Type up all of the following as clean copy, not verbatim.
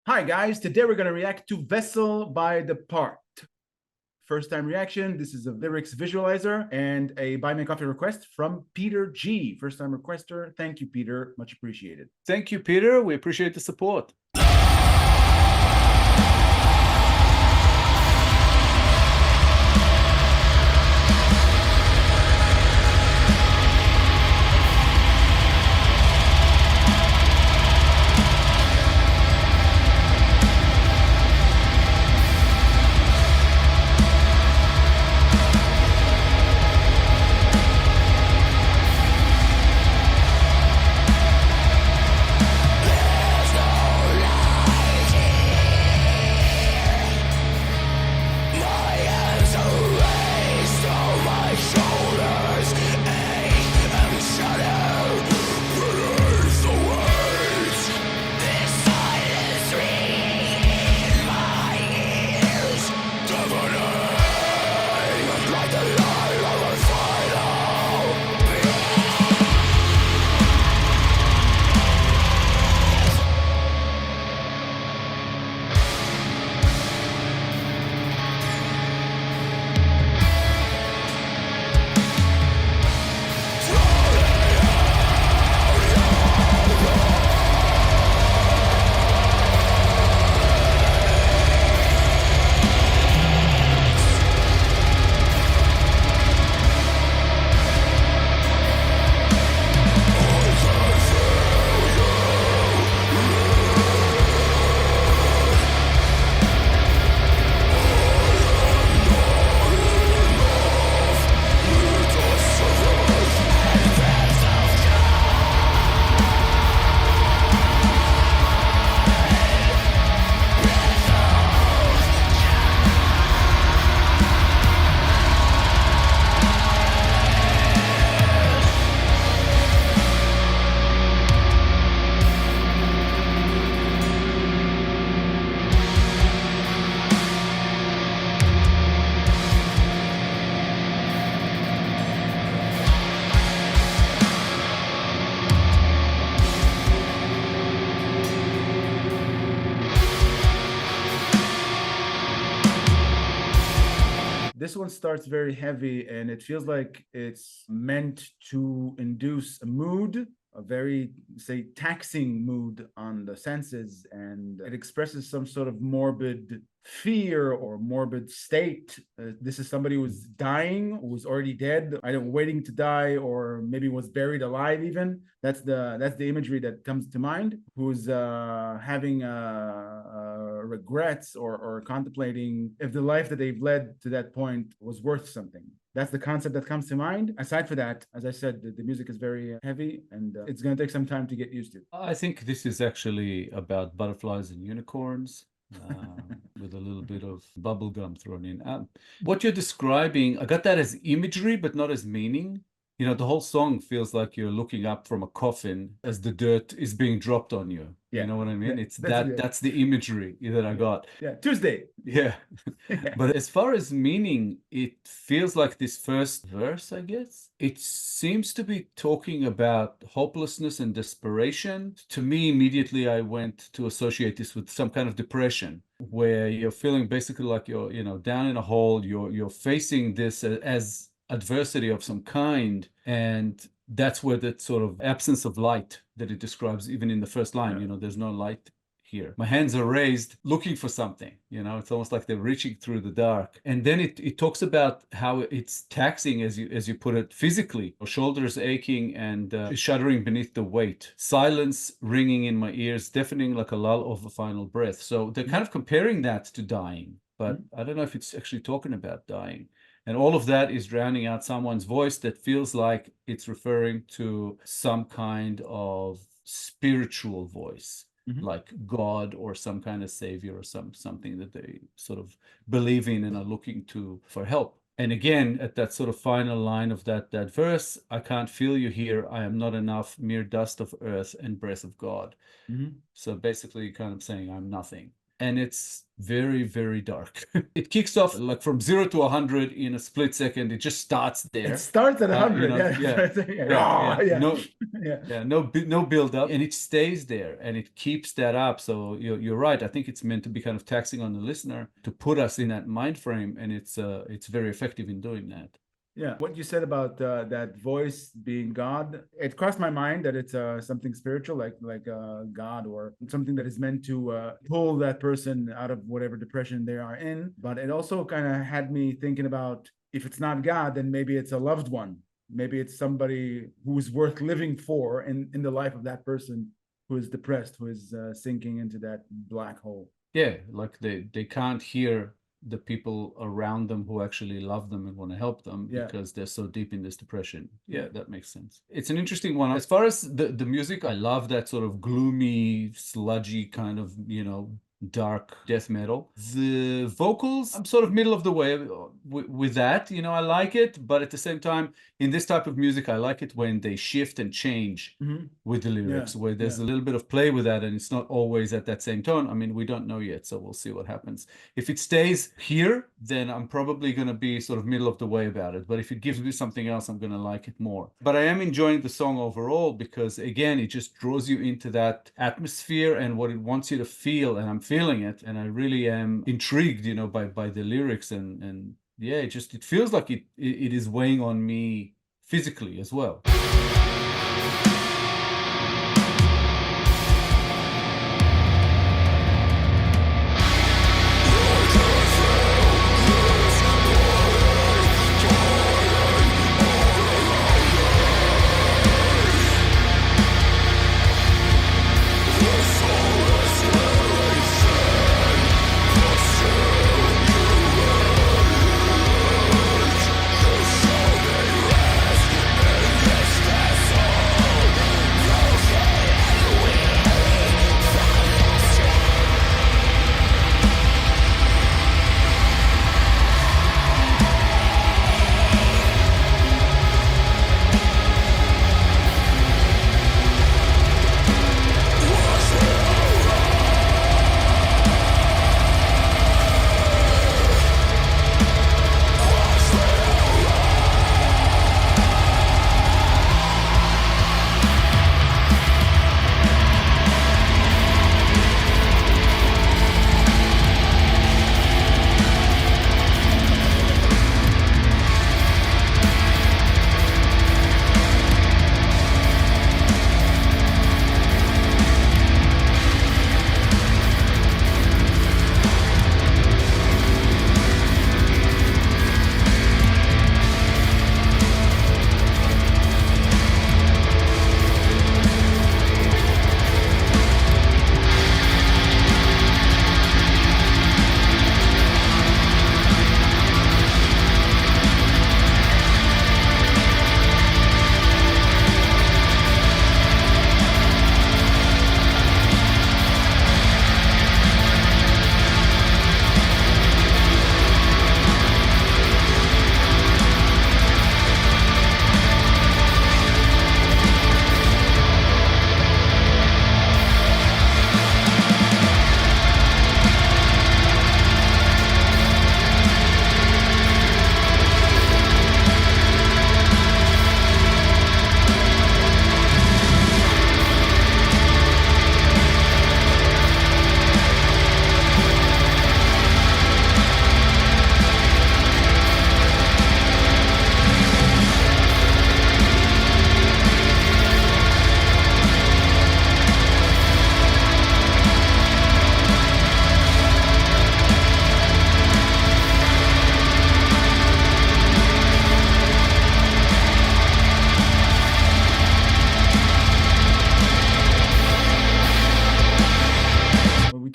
Hi guys, today we're going to react to Vessel by DÉPARTE. First time reaction. This is a lyrics visualizer and a buy me a coffee request from PeterG. First time requester. Thank you, Peter. Much appreciated. Thank you, Peter. We appreciate the support. This one starts very heavy and it feels like it's meant to induce a mood, a very, say, taxing mood on the senses, and it expresses some sort of morbid fear or morbid state. This is somebody who's dying, who's already dead, either waiting to die or maybe was buried alive even. That's the imagery that comes to mind, who's having regrets or contemplating if the life that they've led to that point was worth something. That's the concept that comes to mind. Aside from that, as I said, the music is very heavy and it's going to take some time to get used to. I think this is actually about butterflies and unicorns. With a little bit of bubblegum thrown in. What you're describing, I got that as imagery, but not as meaning. You know, the whole song feels like you're looking up from a coffin as the dirt is being dropped on you. Yeah. You know what I mean? It's that's the imagery that I got. Yeah, Tuesday. Yeah. But as far as meaning, it feels like this first verse, I guess. It seems to be talking about hopelessness and desperation. To me, immediately I went to associate this with some kind of depression, where you're feeling basically like you're, you know, down in a hole, you're facing this as adversity of some kind, and that's where that sort of absence of light that it describes even in the first line, you know, there's no light here. My hands are raised looking for something, you know, it's almost like they're reaching through the dark. And then it talks about how it's taxing, as you put it, physically, shoulders aching and shuddering beneath the weight, silence ringing in my ears, deafening like a lull of a final breath. So they're kind of comparing that to dying, but I don't know if it's actually talking about dying. And all of that is drowning out someone's voice that feels like it's referring to some kind of spiritual voice, like God or some kind of savior or something that they sort of believe in and are looking to for help. And again, at that sort of final line of that verse, I can't feel you here. I am not enough, mere dust of earth and breath of God. So basically kind of saying I'm nothing. and it's very, very dark. It kicks off like from 0 to 100 in a split second. It just starts there. It starts at 100. No build up, and it stays there, and it keeps that up. So you're right. I think it's meant to be kind of taxing on the listener to put us in that mind frame, and it's very effective in doing that. Yeah, what you said about that voice being God, it crossed my mind that it's something spiritual, like God, or something that is meant to pull that person out of whatever depression they are in. But it also kind of had me thinking about, if it's not God, then maybe it's a loved one. Maybe it's somebody who is worth living for in the life of that person who is depressed, who is sinking into that black hole. Yeah, like they can't hear the people around them who actually love them and want to help them because they're so deep in this depression. Yeah, that makes sense. It's an interesting one. As far as the music, I love that sort of gloomy, sludgy kind of, dark death metal. The vocals, I'm sort of middle of the way with that. I like it, but at the same time, in this type of music, I like it when they shift and change with the lyrics, where there's a little bit of play with that, and it's not always at that same tone. I mean, we don't know yet, so we'll see what happens. If it stays here, then I'm probably going to be sort of middle of the way about it. But if it gives me something else, I'm going to like it more. But I am enjoying the song overall because, again, it just draws you into that atmosphere and what it wants you to feel, and I'm feeling it, and I really am intrigued, by the lyrics, and yeah, it feels like it is weighing on me physically as well.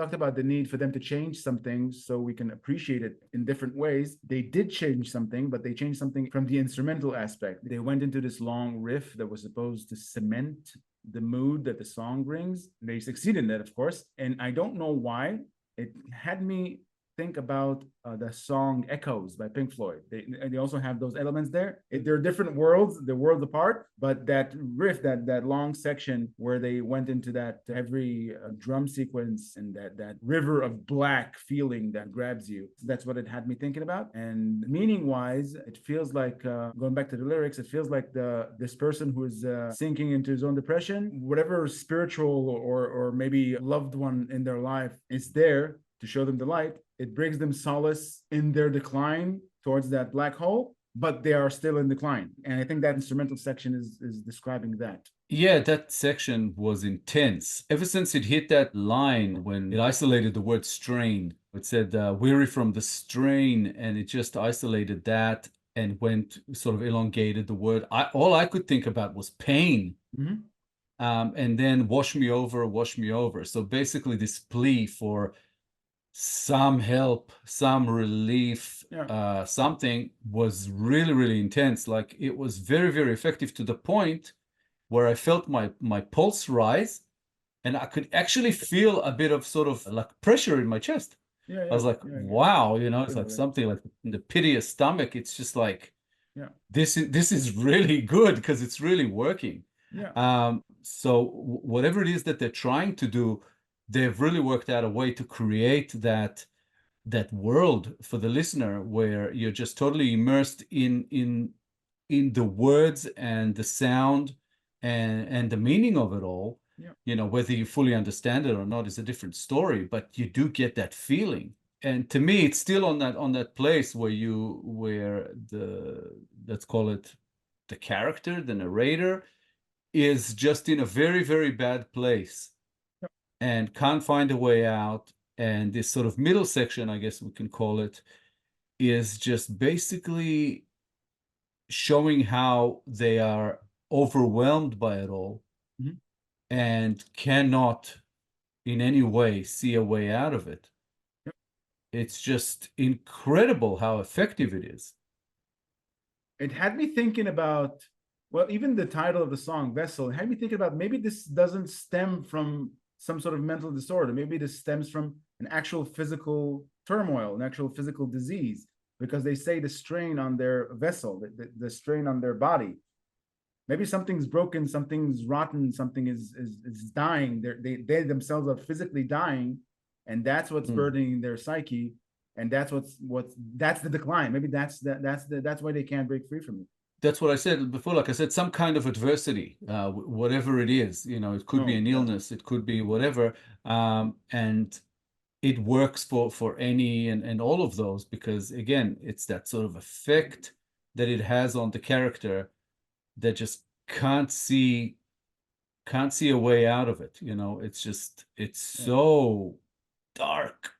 talked about the need for them to change something so we can appreciate it in different ways. They did change something, but they changed something from the instrumental aspect. They went into this long riff that was supposed to cement the mood that the song brings. They succeeded in that, of course. And I don't know why. It had me think about the song Echoes by Pink Floyd. They also have those elements there. They're different worlds, they're worlds apart, but that riff, that long section where they went into that every drum sequence and that river of black feeling that grabs you, that's what it had me thinking about. And meaning wise, it feels like, going back to the lyrics, it feels like this person who is sinking into his own depression, whatever spiritual or maybe loved one in their life is there to show them the light. It brings them solace in their decline towards that black hole, but they are still in decline. And I think that instrumental section is describing that. Yeah, that section was intense. Ever since it hit that line when it isolated the word strain, it said weary from the strain, and it just isolated that and went sort of elongated the word. All I could think about was pain. Mm-hmm. And then wash me over, wash me over. So basically this plea for some help, some relief, something was really, really intense. Like it was very, very effective to the point where I felt my pulse rise and I could actually feel a bit of sort of like pressure in my chest. I was like, wow, it's like something like in the pit of your stomach. It's just like, this is really good because it's really working. So whatever it is that they're trying to do, they've really worked out a way to create that world for the listener where you're just totally immersed in the words and the sound and the meaning of it all. Whether you fully understand it or not is a different story, but you do get that feeling. And to me, it's still on that place where let's call it the character, the narrator, is just in a very, very bad place and can't find a way out. And this sort of middle section, I guess we can call it, is just basically showing how they are overwhelmed by it all and cannot in any way see a way out of it. It's just incredible how effective it is. It had me thinking about, well, even the title of the song, Vessel, had me thinking about maybe this doesn't stem from some sort of mental disorder. Maybe this stems from an actual physical turmoil, an actual physical disease, because they say the strain on their vessel, the strain on their body. Maybe something's broken, something's rotten, something is dying. They themselves are physically dying, and that's what's burdening their psyche, and that's the decline. Maybe that's why they can't break free from it. That's what I said before. Like I said, some kind of adversity, whatever it is, it could be an illness, it could be whatever. And it works for any and all of those, because again, it's that sort of effect that it has on the character that just can't see a way out of it. It's so dark.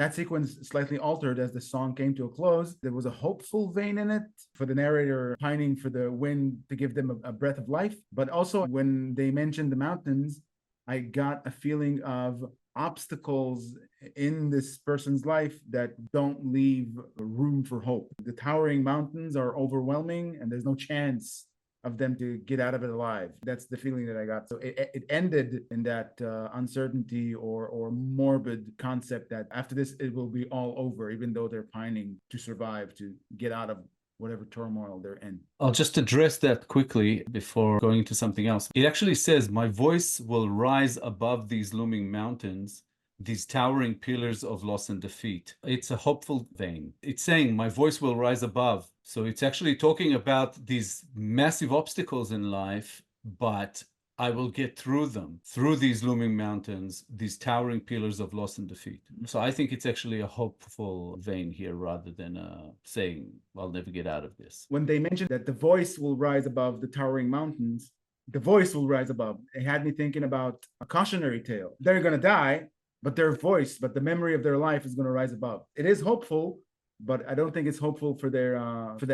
That sequence slightly altered as the song came to a close. There was a hopeful vein in it for the narrator pining for the wind to give them a breath of life. But also when they mentioned the mountains, I got a feeling of obstacles in this person's life that don't leave room for hope. The towering mountains are overwhelming and there's no chance of them to get out of it alive. That's the feeling that I got. So it ended in that uncertainty or morbid concept that after this, it will be all over, even though they're pining to survive, to get out of whatever turmoil they're in. I'll just address that quickly before going into something else. It actually says, my voice will rise above these looming mountains, these towering pillars of loss and defeat. It's a hopeful vein. It's saying my voice will rise above. So it's actually talking about these massive obstacles in life, but I will get through them, through these looming mountains, these towering pillars of loss and defeat. So I think it's actually a hopeful vein here rather than saying, I'll never get out of this. When they mentioned that the voice will rise above the towering mountains, the voice will rise above. It had me thinking about a cautionary tale. They're going to die, but their voice, but the memory of their life is going to rise above. It is hopeful, but I don't think it's hopeful for their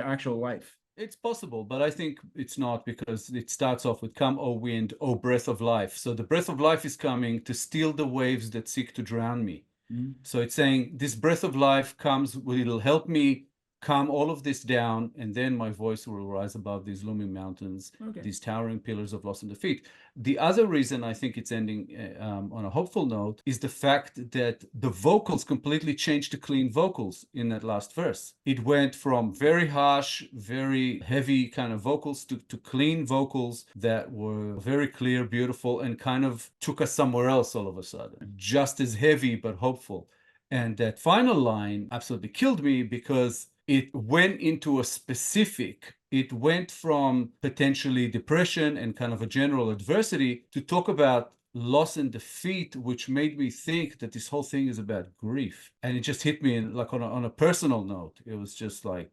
actual life. It's possible, but I think it's not, because it starts off with come, O wind, O breath of life. So the breath of life is coming to steal the waves that seek to drown me. Mm-hmm. So it's saying this breath of life comes, it'll help me calm all of this down, and then my voice will rise above these looming mountains, these towering pillars of loss and defeat. The other reason I think it's ending on a hopeful note is the fact that the vocals completely changed to clean vocals in that last verse. It went from very harsh, very heavy kind of vocals to clean vocals that were very clear, beautiful, and kind of took us somewhere else all of a sudden. Just as heavy, but hopeful. And that final line absolutely killed me because it went into a specific, it went from potentially depression and kind of a general adversity to talk about loss and defeat, which made me think that this whole thing is about grief. And it just hit me in, like on a personal note. It was just like,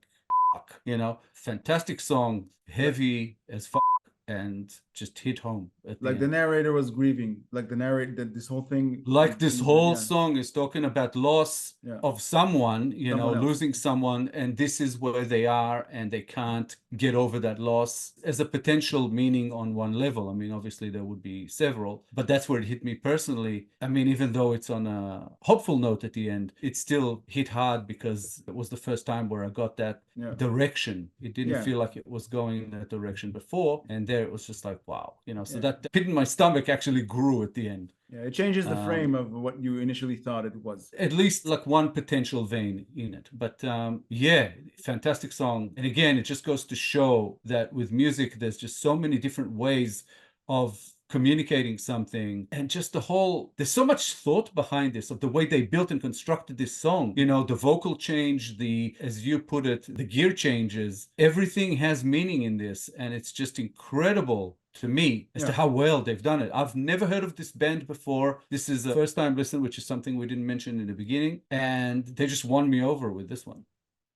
fuck, you know, fantastic song, heavy as fuck, and just hit home at like the narrator was grieving, like the narrator, this whole thing, like this whole song is talking about loss of someone, you know, losing someone, and this is where they are and they can't get over that loss as a potential meaning on one level. I mean, obviously there would be several, but that's where it hit me personally. I mean, even though it's on a hopeful note at the end, it still hit hard because it was the first time where I got that direction. It didn't feel like it was going in that direction before, and there it was just like, wow, you know, so that pit in my stomach actually grew at the end. Yeah, it changes the frame of what you initially thought it was. At least like one potential vein in it. But yeah, fantastic song. And again, it just goes to show that with music, there's just so many different ways of communicating something, and just the whole, there's so much thought behind this, of the way they built and constructed this song. You know, the vocal change, the, as you put it, the gear changes, everything has meaning in this, and it's just incredible to me as to how well they've done it. I've never heard of this band before. This is a first time listen, which is something we didn't mention in the beginning, and they just won me over with this one.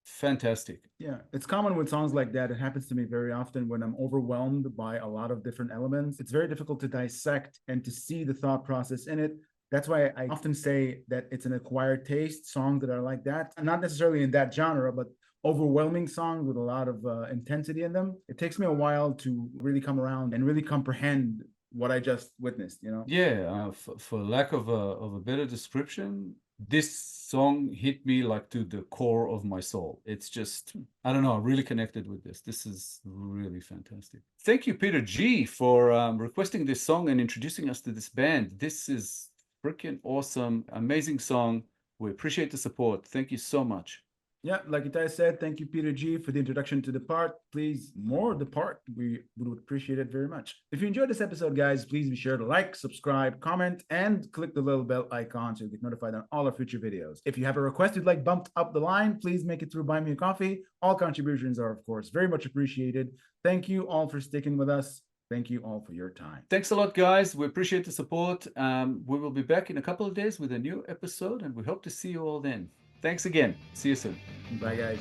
Fantastic. Yeah, it's common with songs like that. It happens to me very often when I'm overwhelmed by a lot of different elements. It's very difficult to dissect and to see the thought process in it. That's why I often say that it's an acquired taste, songs that are like that. Not necessarily in that genre, but overwhelming songs with a lot of intensity in them. It takes me a while to really come around and really comprehend what I just witnessed, you know? Yeah, for lack of a better description, this song hit me like to the core of my soul. It's just, I don't know, I really connected with this. This is really fantastic. Thank you, PeterG, for requesting this song and introducing us to this band. This is freaking awesome, amazing song. We appreciate the support. Thank you so much. Yeah, like Itai said, thank you, PeterG, for the introduction to Départe. Please, more Départe. We would appreciate it very much. If you enjoyed this episode, guys, please be sure to like, subscribe, comment, and click the little bell icon so you get notified on all our future videos. If you have a request you'd like bumped up the line, please make it through Buy Me a Coffee. All contributions are, of course, very much appreciated. Thank you all for sticking with us. Thank you all for your time. Thanks a lot, guys. We appreciate the support. We will be back in a couple of days with a new episode, and we hope to see you all then. Thanks again. See you soon. Bye, guys.